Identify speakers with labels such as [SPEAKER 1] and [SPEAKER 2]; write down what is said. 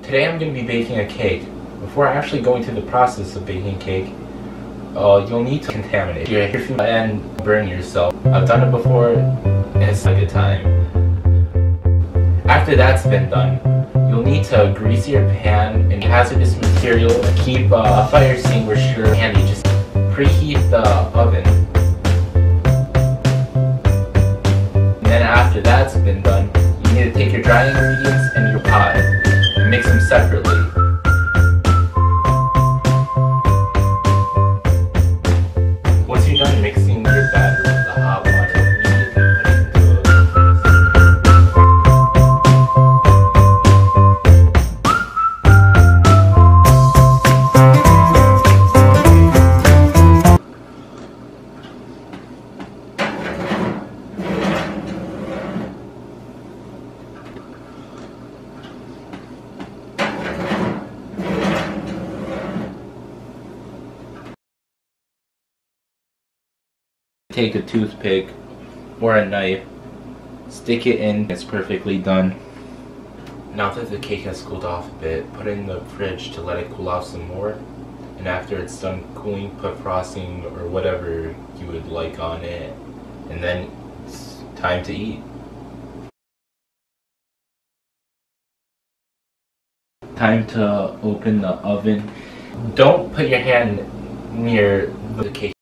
[SPEAKER 1] Today I'm going to be baking a cake. Before actually going through the process of baking a cake, you'll need to contaminate your food and burn yourself. I've done it before and it's a good time. After that's been done, you'll need to grease your pan in hazardous material and keep a fire extinguisher handy. Just preheat the oven. And then after that's been done, you need to take your dry ingredients and your pot and mix them separately. Once you're done mixing your batter with the hot water, take a toothpick or a knife, stick it in, it's perfectly done. Now that the cake has cooled off a bit, put it in the fridge to let it cool off some more, and after it's done cooling, put frosting or whatever you would like on it, and then it's time to eat. Time to open the oven. Don't put your hand near the cake.